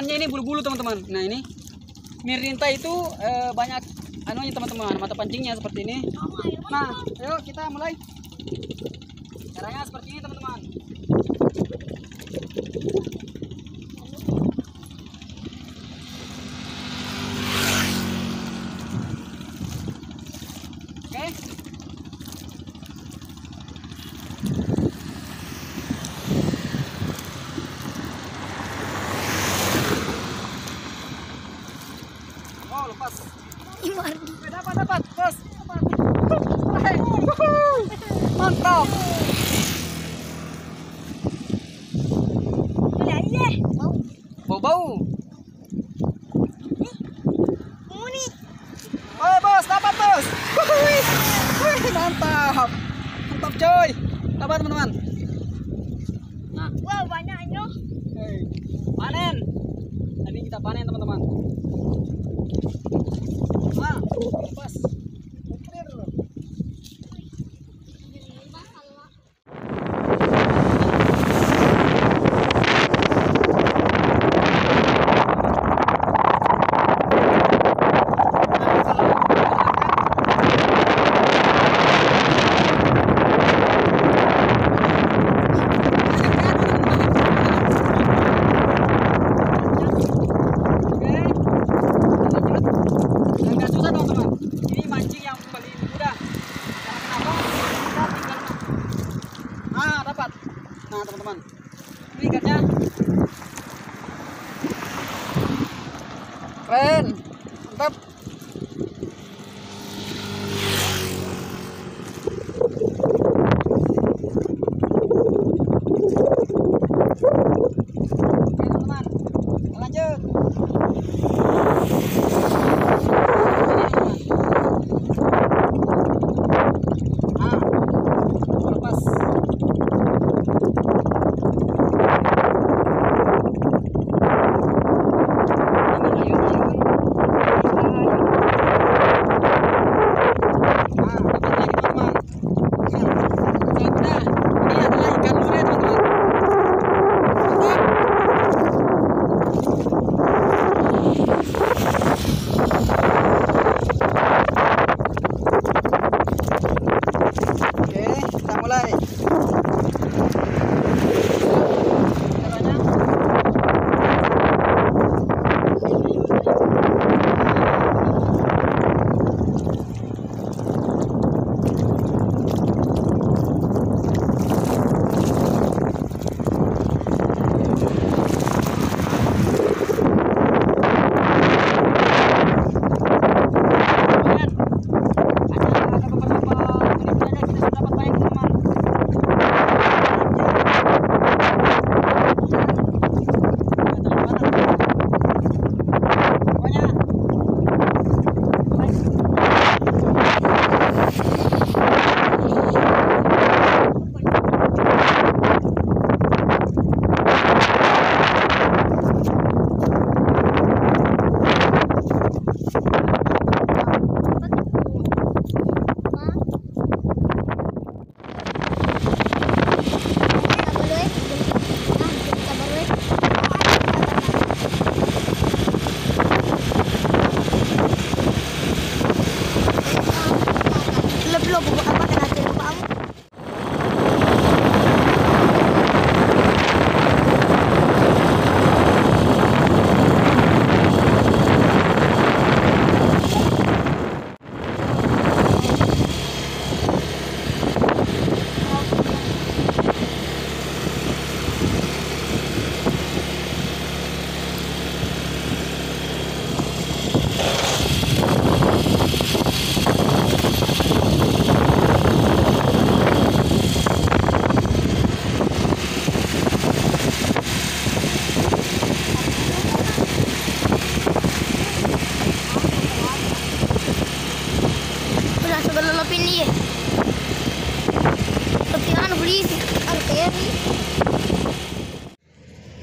Makanya ini bulu-bulu teman-teman. Nah ini mirinta itu banyak anunya teman-teman, mata pancingnya seperti ini. Nah, ayo kita mulai. Caranya seperti ini teman-teman. Oke. Oh, lepas. Dapat, bos. Mantap. Bau-bau. Oh, bos, dapat, bos. Mantap. Mantap, coy. Dapat, teman-teman. Nah, Wow, banyaknya. panen. Tadi kita panen, teman-teman. Nah, lepas. Agak susah teman-teman. Ini mancing yang paling mudah. Karena kenapa? Kita tinggal dapat. Nah teman-teman, ini ikannya keren, mantap. Oke teman-teman, kita lanjut.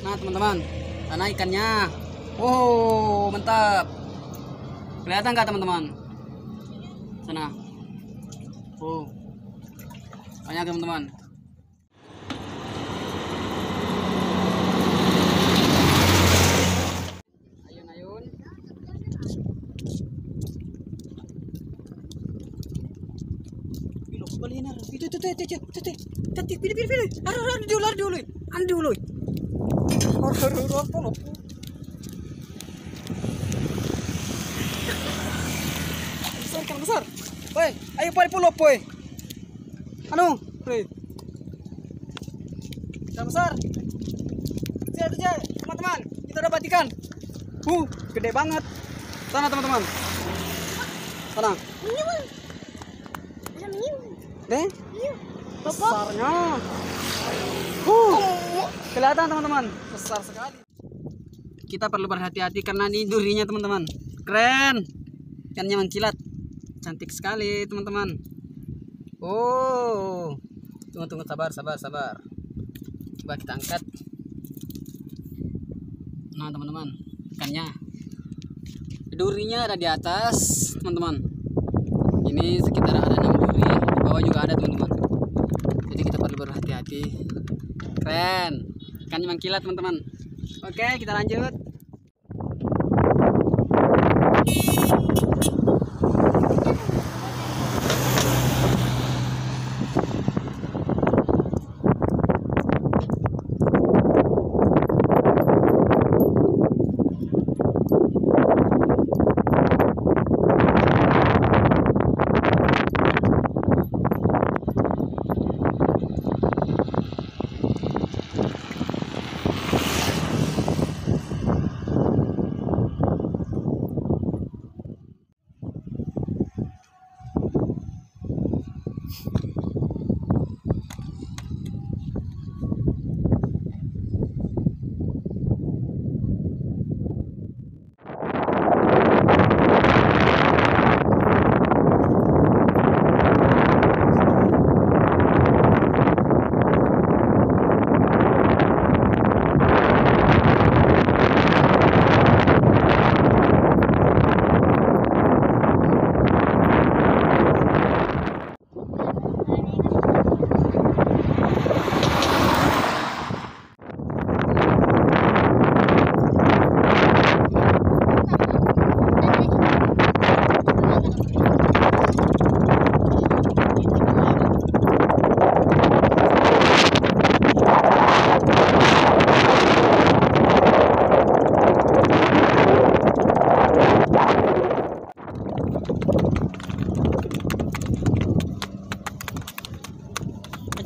Nah teman-teman, sana ikannya. Wow, mantap. Kelihatan nggak teman-teman? Sana. Oh, banyak teman-teman. Balinar. Itu. Cantik, pilih. Aduh dulu. Aduh. Besar. Boy, ayo pulo, boy. Anu, boy. Ikan besar. Siap aja, teman-teman. Kita dapat ikan. Gede banget. Sana, teman-teman. Sana. Deh. Besarnya. Kelihatan, teman-teman. Besar sekali. Kita perlu berhati-hati karena ini durinya, teman-teman. Keren. Ikannya mengkilat. Cantik sekali, teman-teman. Oh. Tunggu, sabar. Coba kita angkat. Nah, teman-teman, ikannya. Durinya ada di atas, teman-teman. Ini sekitar ada 6 duri, di bawah juga ada, teman-teman. Jadi kita perlu berhati-hati. Keren. Ikannya mengkilat, teman-teman. Oke, kita lanjut.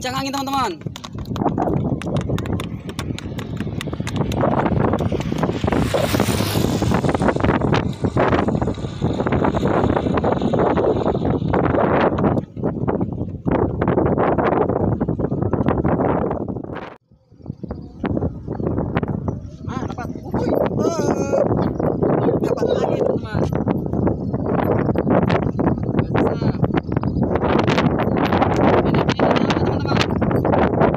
Kencang angin, teman-teman. Dapat. Dapat lagi, teman-teman. Teman-teman.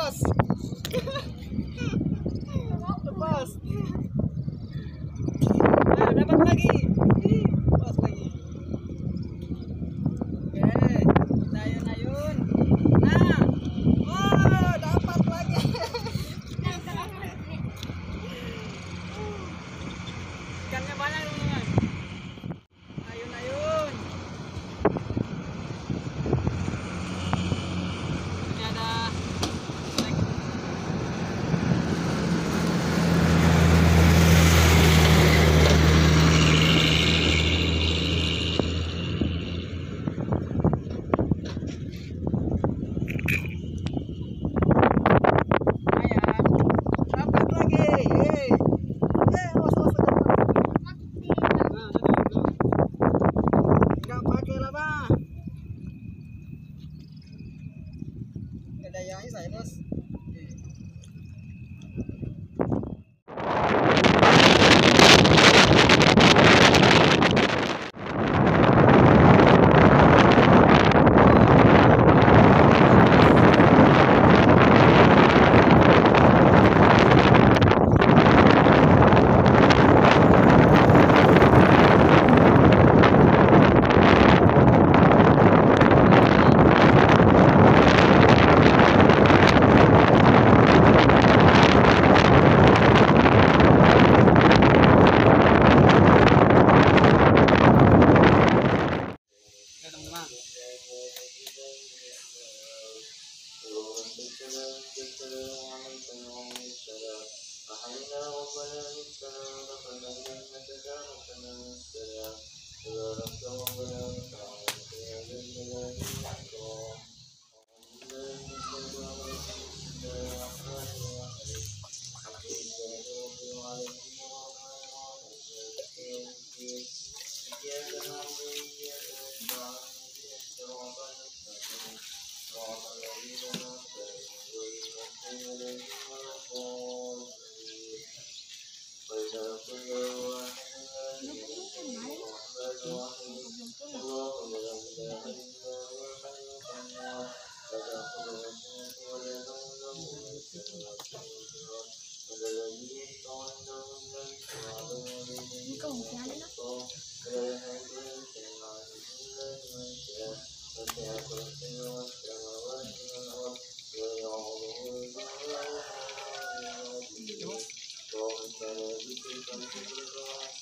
lepas. Lepas. Nah, dapat lagi. Lepas lagi. Oke, kita ayun-ayun. Nah, oh, dapat lagi. Ikannya banyak teman-teman. Ayun-ayun. Ini ada dayanya saya bos.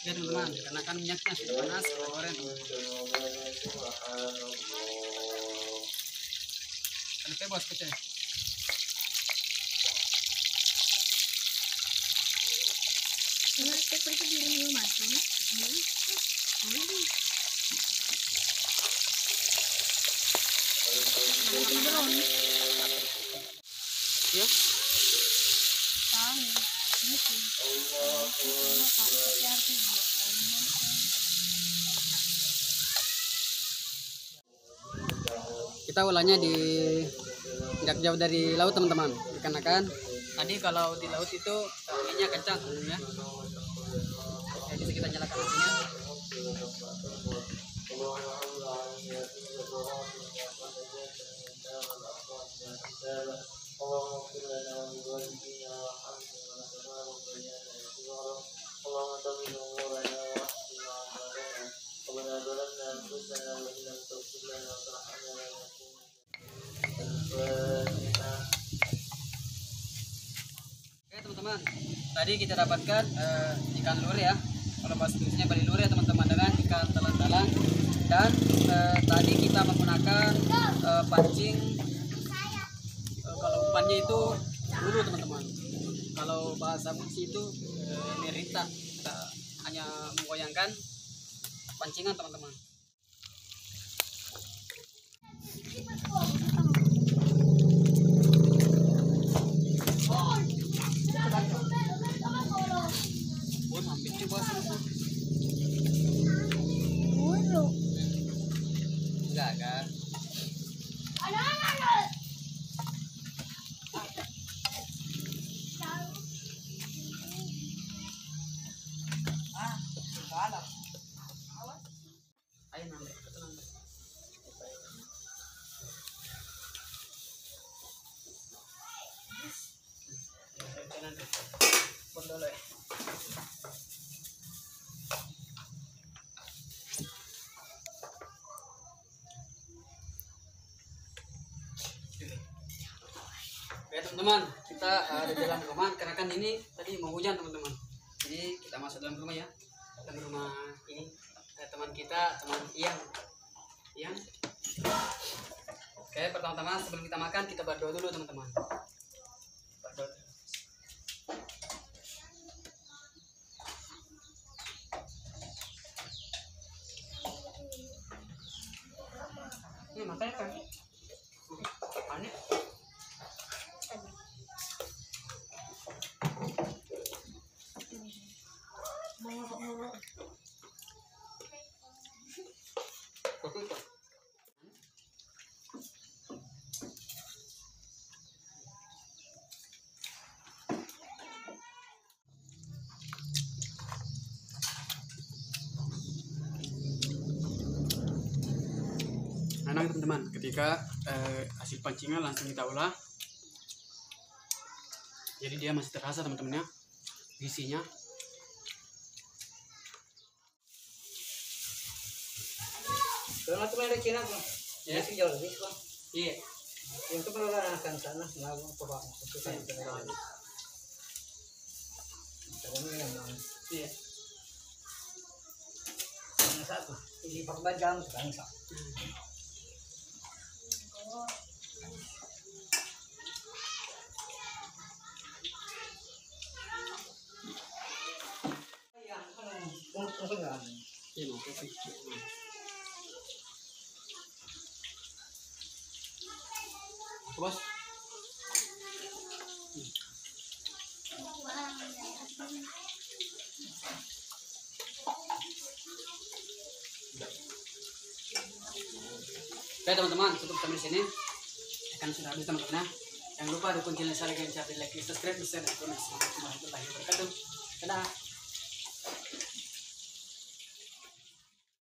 Ya teman-teman, karena kan minyaknya sudah panas, kita goreng. Ada bos kecil. Ya. Kita ulangnya di nggak jauh dari laut teman-teman, dikarenakan tadi kalau di laut itu anginnya kencang ya. Jadi kita nyalakan apinya. Oke teman-teman, tadi kita dapatkan ikan lure ya, kalau bahasa Indonesia bali lure ya teman-teman, dengan ikan talang-talang. Dan tadi kita menggunakan pancing, kalau umpannya itu bulu teman-teman, kalau bahasa Musi itu merita. Kita hanya menggoyangkan pancingan teman-teman. Hampir coba enggak kan? Ayo nambah, tenang. dulu ya. Oke teman-teman, kita ada di dalam rumah karena kan ini tadi mau hujan teman-teman. Jadi kita masuk dalam rumah ya. Dalam rumah ini ada teman kita, teman Ian. Oke, pertama-tama sebelum kita makan kita berdoa dulu teman-teman. Berdoa. Ini matanya kan? Aneh. Nah teman-teman, ketika hasil pancingan langsung kita olah, jadi dia masih terasa teman-teman ya isinya. Kalau cuma ada Cina tuh, Ya. sih jauh lebih kok. Iya. Yang itu kalau akan sana, lalu coba itu kan terlalu. Tapi yang mana? Iya. Yang satu, ini perbedaan sekarang sah. Iya, mau kopi. Bos. Oke teman-teman, cukup sampai sini. Akan sudah habis teman-teman. Jangan lupa dukung channel saya dengan cara like, subscribe, share, dan komen. Assalamualaikum warahmatullahi wabarakatuh. Dadah.